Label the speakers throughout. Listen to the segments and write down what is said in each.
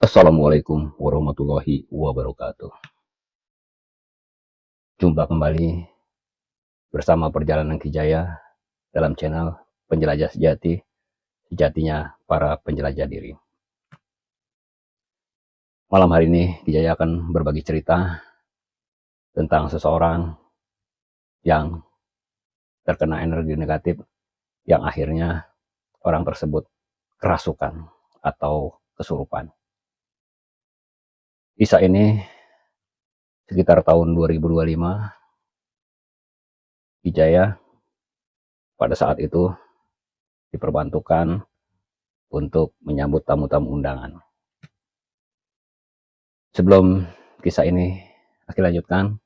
Speaker 1: Assalamualaikum warahmatullahi wabarakatuh. Jumpa kembali bersama Perjalanan Kijaya dalam channel Penjelajah Sejati, sejatinya para penjelajah diri. Malam hari ini Kijaya akan berbagi cerita tentang seseorang yang terkena energi negatif yang akhirnya orang tersebut kerasukan atau kesurupan. Kisah ini sekitar tahun 2025, Kijaya pada saat itu diperbantukan untuk menyambut tamu-tamu undangan. Sebelum kisah ini Aki lanjutkan,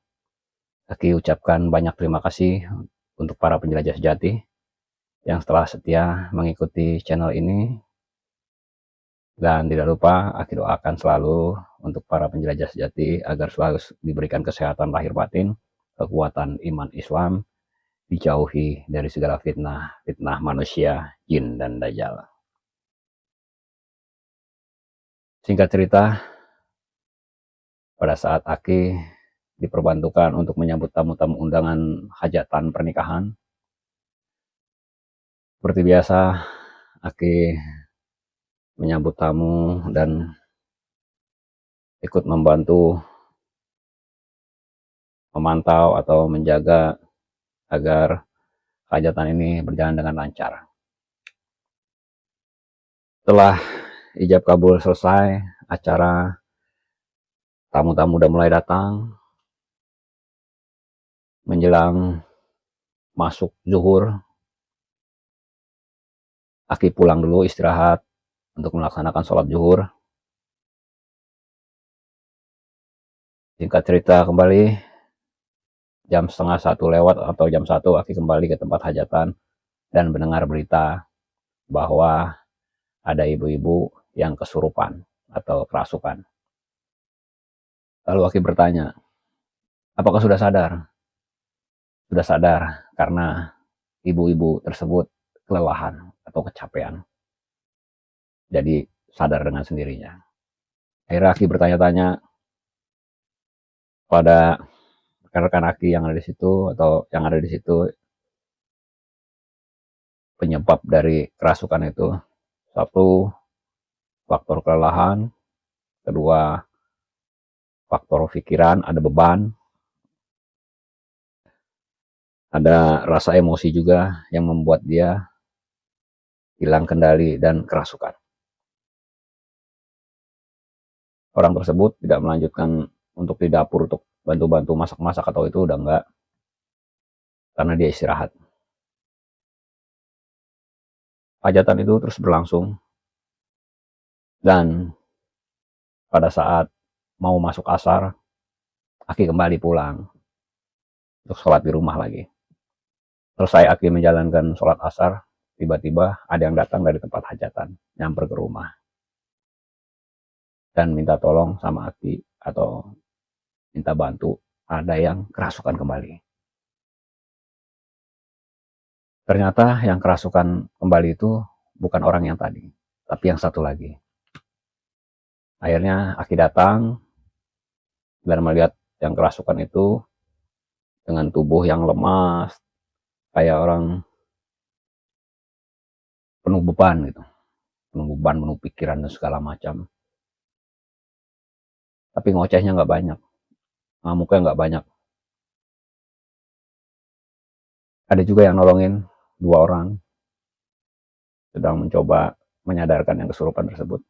Speaker 1: Aki ucapkan banyak terima kasih untuk para penjelajah sejati yang telah setia mengikuti channel ini. Dan tidak lupa Aki doakan selalu untuk para penjelajah sejati agar selalu diberikan kesehatan lahir batin, kekuatan iman Islam, dijauhi dari segala fitnah manusia, jin, dan dajjal. Singkat cerita, pada saat Aki diperbantukan untuk menyambut tamu-tamu undangan hajatan pernikahan, seperti biasa Aki menyambut tamu dan ikut membantu memantau atau menjaga agar hajatan ini berjalan dengan lancar. Setelah ijab kabul selesai, acara tamu-tamu udah mulai datang. Menjelang masuk zuhur, Aki pulang dulu istirahat untuk melaksanakan sholat zuhur. Singkat cerita kembali, jam setengah 1 lewat atau jam 1 Aki kembali ke tempat hajatan dan mendengar berita bahwa ada ibu-ibu yang kesurupan atau kerasukan. Lalu Aki bertanya, apakah sudah sadar? Sudah sadar karena ibu-ibu tersebut kelelahan atau kecapean. Jadi sadar dengan sendirinya. Akhirnya Aki bertanya-tanya pada rekan-rekan Aki yang ada di situ atau yang ada di situ, penyebab dari kerasukan itu. Satu, faktor kelelahan. Kedua, faktor pikiran, ada beban. Ada rasa emosi juga yang membuat dia hilang kendali dan kerasukan. Orang tersebut tidak melanjutkan untuk di dapur untuk bantu-bantu masak-masak atau itu udah enggak, karena dia istirahat. Hajatan itu terus berlangsung dan pada saat mau masuk asar, Aki kembali pulang untuk sholat di rumah lagi. Selesai Aki menjalankan sholat asar, tiba-tiba ada yang datang dari tempat hajatan, nyamper ke rumah dan minta tolong sama Aki atau minta bantu, ada yang kerasukan kembali. Ternyata yang kerasukan kembali itu bukan orang yang tadi, tapi yang satu lagi. Akhirnya Aki datang dan melihat yang kerasukan itu dengan tubuh yang lemas, kayak orang penuh beban gitu, penuh pikiran dan segala macam. Tapi ngocehnya nggak banyak, ngamuknya nggak banyak. Ada juga yang nolongin, 2 orang sedang mencoba menyadarkan yang kesurupan tersebut.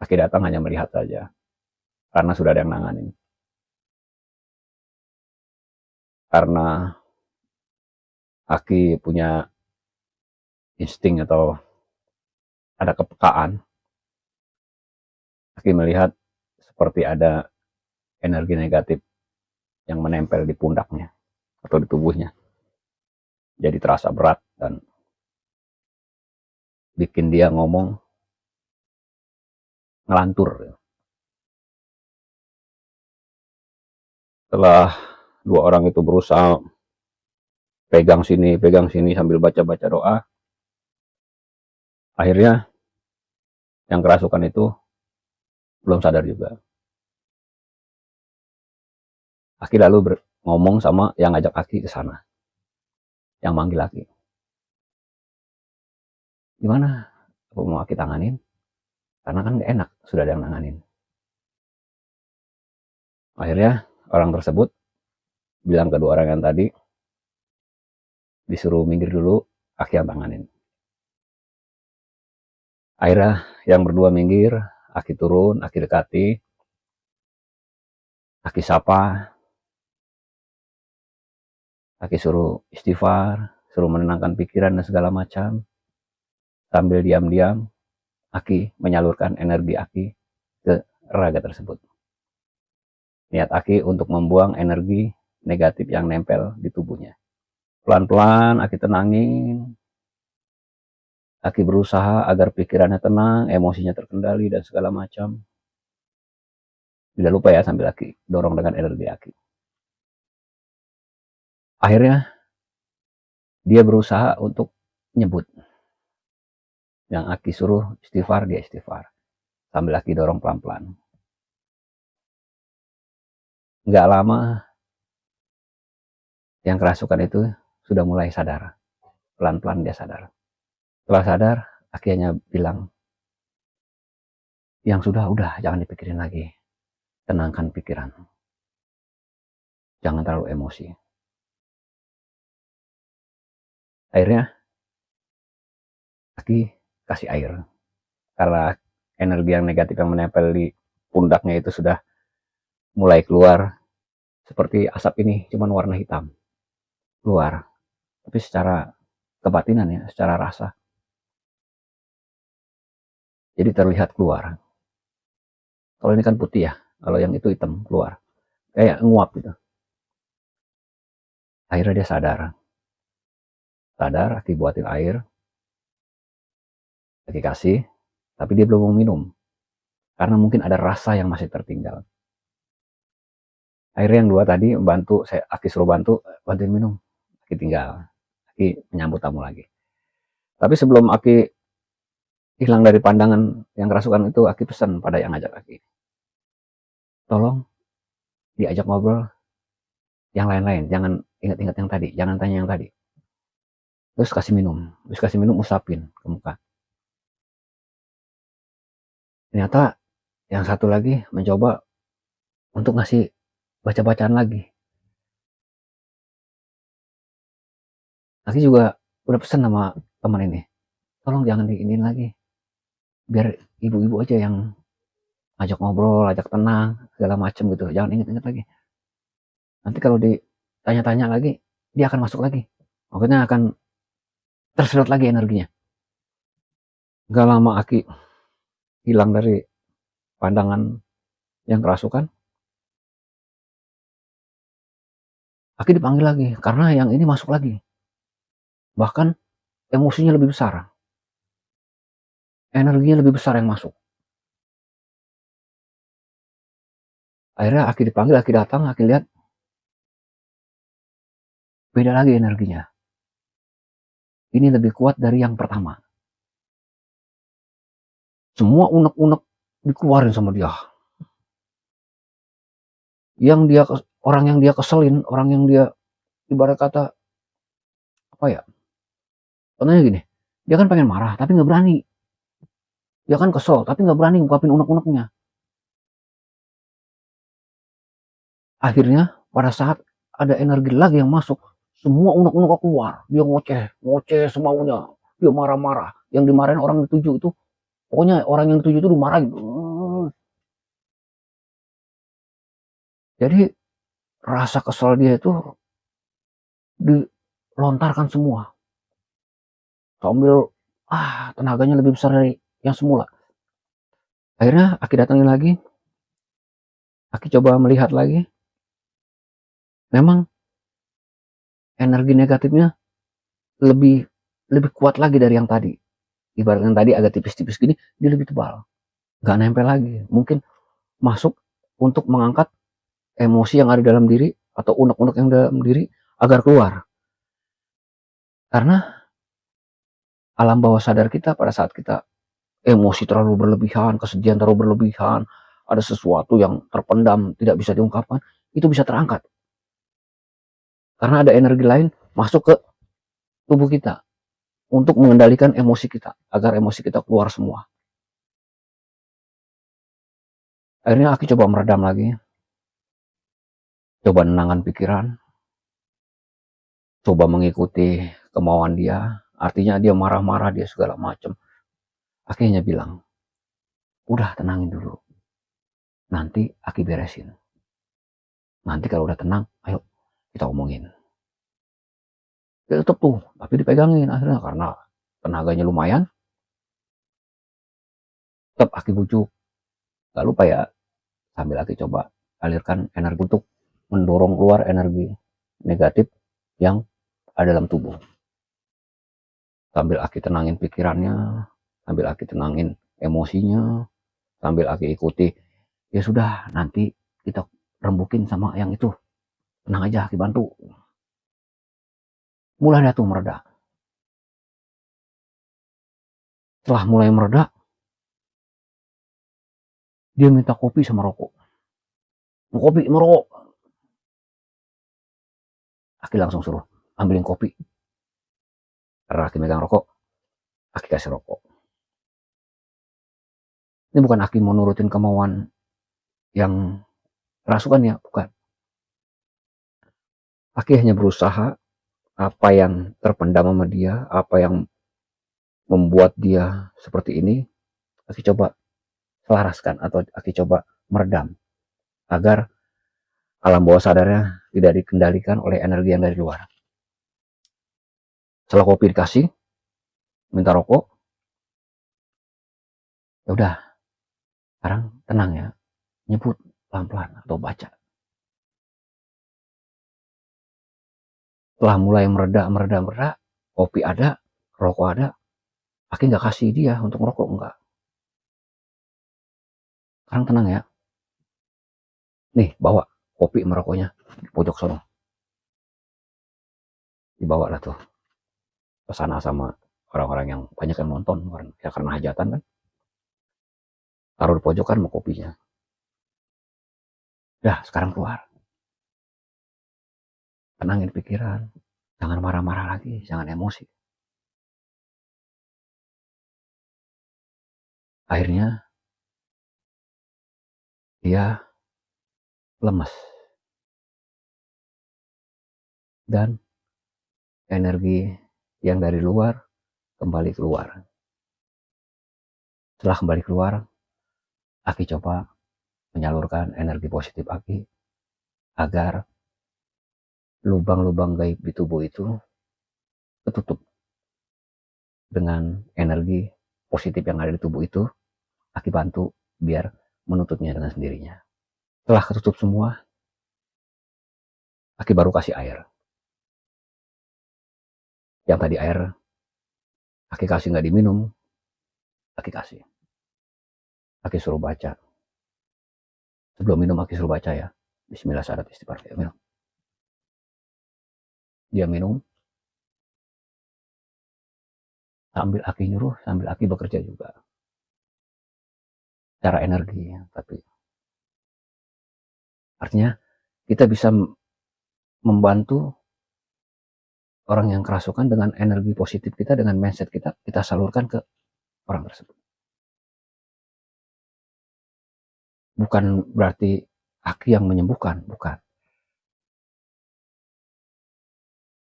Speaker 1: Aki datang hanya melihat saja, karena sudah ada yang nanganin. Karena Aki punya insting atau ada kepekaan, Aki melihat seperti ada energi negatif yang menempel di pundaknya atau di tubuhnya. Jadi terasa berat dan bikin dia ngomong ngelantur. Setelah 2 orang itu berusaha pegang sini sambil baca-baca doa, akhirnya yang kerasukan itu belum sadar juga. Aki lalu ngomong sama yang ngajak Aki ke sana, yang manggil Aki. Gimana? Apa mau Aki tanganin? Karena kan gak enak, sudah ada yang nanganin. Akhirnya orang tersebut bilang ke dua orang yang tadi, disuruh minggir dulu, Aki yang tanganin. Akhirnya yang berdua minggir, Aki turun, Aki dekati, Aki sapa, Aki suruh istighfar, suruh menenangkan pikiran dan segala macam. Sambil diam-diam, Aki menyalurkan energi Aki ke raga tersebut. Niat Aki untuk membuang energi negatif yang nempel di tubuhnya. Pelan-pelan Aki tenangin. Aki berusaha agar pikirannya tenang, emosinya terkendali dan segala macam. Tidak lupa ya, sambil Aki dorong dengan energi Aki. Akhirnya dia berusaha untuk nyebut. Yang Aki suruh istighfar, dia istighfar. Sambil Aki dorong pelan-pelan. Nggak lama, yang kerasukan itu sudah mulai sadar. Pelan-pelan dia sadar. Setelah sadar, Aki hanya bilang, yang udah, jangan dipikirin lagi. Tenangkan pikiran. Jangan terlalu emosi. Akhirnya, Aki kasih air. Karena energi yang negatif yang menempel di pundaknya itu sudah mulai keluar. Seperti asap ini, cuman warna hitam. Keluar. Tapi secara kebatinan ya, secara rasa. Jadi terlihat keluar. Kalau ini kan putih ya, kalau yang itu hitam keluar. Kayak nguap gitu. Akhirnya dia sadar. Sadar, Aki buatin air. Aki kasih, tapi dia belum mau minum. Karena mungkin ada rasa yang masih tertinggal. Akhirnya yang dua tadi bantu, Aki suruh bantuin minum. Aki tinggal. Aki menyambut tamu lagi. Tapi sebelum Aki hilang dari pandangan yang kerasukan itu, Aki pesan pada yang ngajak Aki. Tolong diajak ngobrol yang lain-lain. Jangan ingat-ingat yang tadi. Jangan tanya yang tadi. Terus kasih minum, usapin ke muka. Ternyata yang satu lagi mencoba untuk ngasih baca-bacaan lagi. Aki juga udah pesan sama teman ini, tolong jangan diinin lagi. Biar ibu-ibu aja yang ajak ngobrol, ajak tenang, segala macem gitu. Jangan inget-inget lagi. Nanti kalau ditanya-tanya lagi, dia akan masuk lagi. Maksudnya akan tersedot lagi energinya. Gak lama Aki hilang dari pandangan yang kerasukan. Aki dipanggil lagi, karena yang ini masuk lagi. Bahkan emosinya lebih besar. Energinya lebih besar yang masuk. Akhirnya Aki dipanggil, Aki datang, Aki lihat. Beda lagi energinya. Ini lebih kuat dari yang pertama. Semua unek-unek dikeluarin sama dia. Orang yang dia keselin, orang yang dia ibarat kata apa ya? Contohnya gini, dia kan pengen marah tapi nggak berani. Dia kan kesel tapi nggak berani ngungkapin unek-uneknya. Akhirnya pada saat ada energi lagi yang masuk, semua unek-unek keluar. Dia ngoceh semaunya. Dia marah-marah. Yang dimarahin orang dituju itu, pokoknya orang yang dituju itu dimarahin. Jadi rasa kesel dia itu dilontarkan semua. Sambil tenaganya lebih besar dari yang semula. Akhirnya Aki datangin lagi. Aki coba melihat lagi. Memang energi negatifnya lebih kuat lagi dari yang tadi. Ibaratnya tadi agak tipis-tipis gini, dia lebih tebal. Gak nempel lagi. Mungkin masuk untuk mengangkat emosi yang ada dalam diri atau unek-unek yang dalam diri agar keluar. Karena alam bawah sadar kita pada saat kita emosi terlalu berlebihan, kesedihan terlalu berlebihan, ada sesuatu yang terpendam, tidak bisa diungkapkan, itu bisa terangkat. Karena ada energi lain masuk ke tubuh kita untuk mengendalikan emosi kita, agar emosi kita keluar semua. Akhirnya Aki coba meredam lagi, coba nenangkan pikiran, coba mengikuti kemauan dia. Artinya dia marah-marah, dia segala macam. Akhirnya bilang, udah tenangin dulu, nanti Aki beresin. Nanti kalau udah tenang, ayo kita omongin. Dia tetap tuh, tapi dipegangin akhirnya karena tenaganya lumayan. Tetap Aki bujuk. Gak lupa ya, sambil Aki coba alirkan energi untuk mendorong keluar energi negatif yang ada dalam tubuh. Sambil Aki tenangin pikirannya, sambil Aki tenangin emosinya, sambil Aki ikuti, ya sudah nanti kita rembukin sama yang itu. Tenang aja, Aki bantu. Mulai dia tuh mereda. Setelah mulai mereda, dia minta kopi sama rokok. Mau kopi, mau rokok. Aki langsung suruh ambilin kopi. Karena Aki megang rokok, Aki kasih rokok. Ini bukan Aki mau nurutin kemauan yang kerasukan ya, bukan. Aki hanya berusaha apa yang terpendam sama dia, apa yang membuat dia seperti ini, Aki coba selaraskan atau Aki coba meredam agar alam bawah sadarnya tidak dikendalikan oleh energi yang dari luar. Setelah kopi dikasih, minta rokok, ya udah, sekarang tenang ya, nyebut pelan-pelan atau baca. Setelah mulai mereda, kopi ada, rokok ada, Aki nggak kasih dia untuk merokok, enggak. Sekarang tenang ya. Nih, bawa kopi merokoknya di pojok sono. Dibawa lah tuh ke sana sama orang-orang yang banyak yang nonton, ya karena hajatan kan. Taruh di pojokan mau kopinya. Dah, sekarang keluar. Tenangin pikiran. Jangan marah-marah lagi, jangan emosi. Akhirnya dia lemes. Dan energi yang dari luar kembali keluar. Setelah kembali keluar, Aki coba menyalurkan energi positif Aki agar lubang-lubang gaib di tubuh itu ketutup dengan energi positif yang ada di tubuh itu. Aki bantu biar menutupnya dengan sendirinya. Setelah ketutup semua, Aki baru kasih air. Yang tadi air Aki kasih nggak diminum, Aki kasih. Aki suruh baca. Sebelum minum Aki suruh baca ya. Bismillah syarat istighfar. Minum. Dia minum. Sambil Aki nyuruh, sambil Aki bekerja juga. Cara energi ya, tapi artinya kita bisa membantu orang yang kerasukan dengan energi positif kita, dengan mindset kita salurkan ke orang tersebut. Bukan berarti Aki yang menyembuhkan, bukan.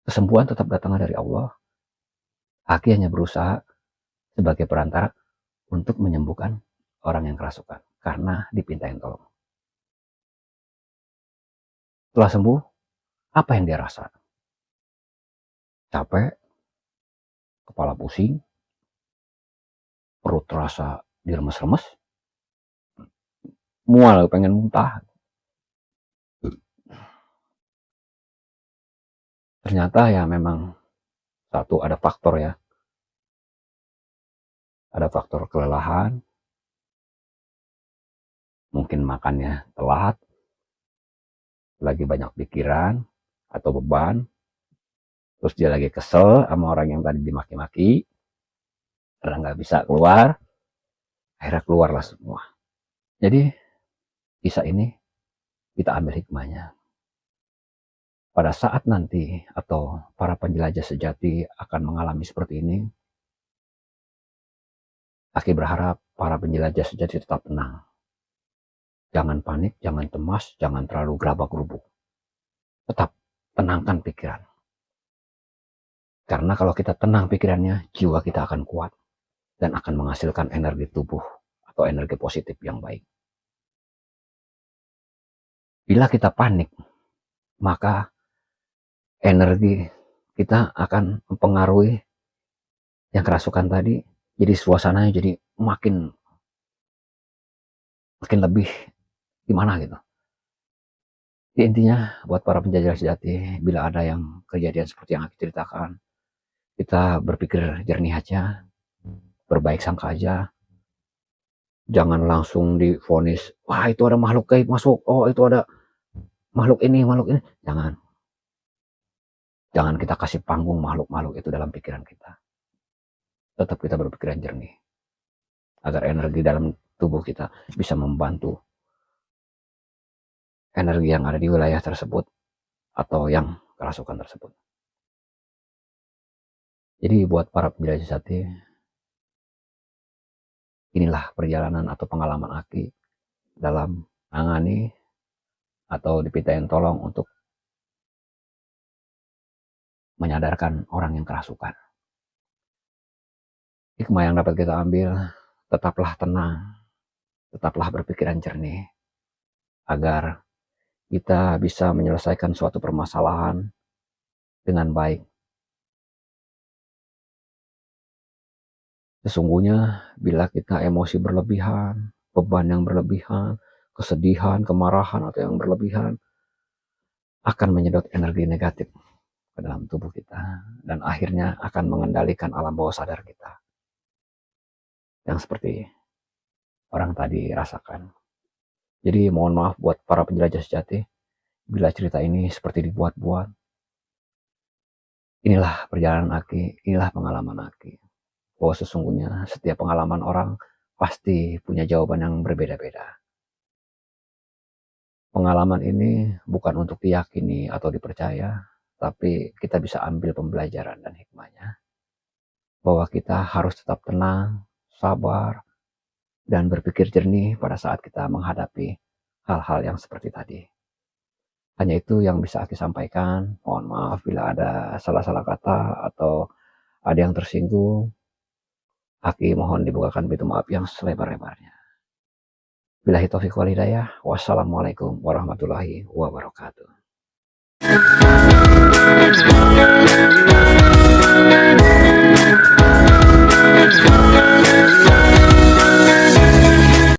Speaker 1: Kesembuhan tetap datang dari Allah. Aki hanya berusaha sebagai perantara untuk menyembuhkan orang yang kerasukan karena dipintain tolong. Setelah sembuh, apa yang dia rasa? Capek, kepala pusing, perut terasa diremes-remes, mual, pengen muntah. Ternyata ya memang satu ada faktor ya. Ada faktor kelelahan, mungkin makannya telat, lagi banyak pikiran atau beban, terus dia lagi kesel sama orang yang tadi dimaki-maki, karena nggak bisa keluar, akhirnya keluarlah semua. Jadi kisah ini kita ambil hikmahnya. Pada saat nanti atau para penjelajah sejati akan mengalami seperti ini, Aki berharap para penjelajah sejati tetap tenang. Jangan panik, jangan cemas, jangan terlalu gerabak-gerubuk. Tetap tenangkan pikiran. Karena kalau kita tenang pikirannya, jiwa kita akan kuat dan akan menghasilkan energi tubuh atau energi positif yang baik. Bila kita panik, maka energi kita akan mempengaruhi yang kerasukan tadi, jadi suasananya jadi makin lebih gimana gitu. Jadi intinya buat para penjajah sejati, bila ada yang kejadian seperti yang aku ceritakan, kita berpikir jernih aja, berbaik sangka aja, jangan langsung divonis, wah itu ada makhluk gaib masuk, oh itu ada makhluk ini, jangan kita kasih panggung makhluk-makhluk itu dalam pikiran kita. Tetap kita berpikiran jernih, agar energi dalam tubuh kita bisa membantu energi yang ada di wilayah tersebut atau yang kerasukan tersebut. Jadi buat para penjelajah sejati, inilah perjalanan atau pengalaman Aki dalam menangani atau dipintain tolong untuk menyadarkan orang yang kerasukan. Hikmah yang dapat kita ambil, tetaplah tenang, tetaplah berpikiran jernih, agar kita bisa menyelesaikan suatu permasalahan dengan baik. Sesungguhnya bila kita emosi berlebihan, beban yang berlebihan, kesedihan, kemarahan atau yang berlebihan, akan menyedot energi negatif ke dalam tubuh kita dan akhirnya akan mengendalikan alam bawah sadar kita yang seperti orang tadi rasakan. Jadi mohon maaf buat para penjelajah sejati bila cerita ini seperti dibuat-buat. Inilah perjalanan Aki, inilah pengalaman Aki, bahwa sesungguhnya setiap pengalaman orang pasti punya jawaban yang berbeda-beda. Pengalaman ini bukan untuk diyakini atau dipercaya, tapi kita bisa ambil pembelajaran dan hikmahnya, bahwa kita harus tetap tenang, sabar, dan berpikir jernih pada saat kita menghadapi hal-hal yang seperti tadi. Hanya itu yang bisa Aki sampaikan. Mohon maaf bila ada salah-salah kata atau ada yang tersinggung. Aki mohon dibukakan pintu maaf yang selebar-lebarnya. Billahi taufiq wal hidayah. Wassalamualaikum warahmatullahi wabarakatuh.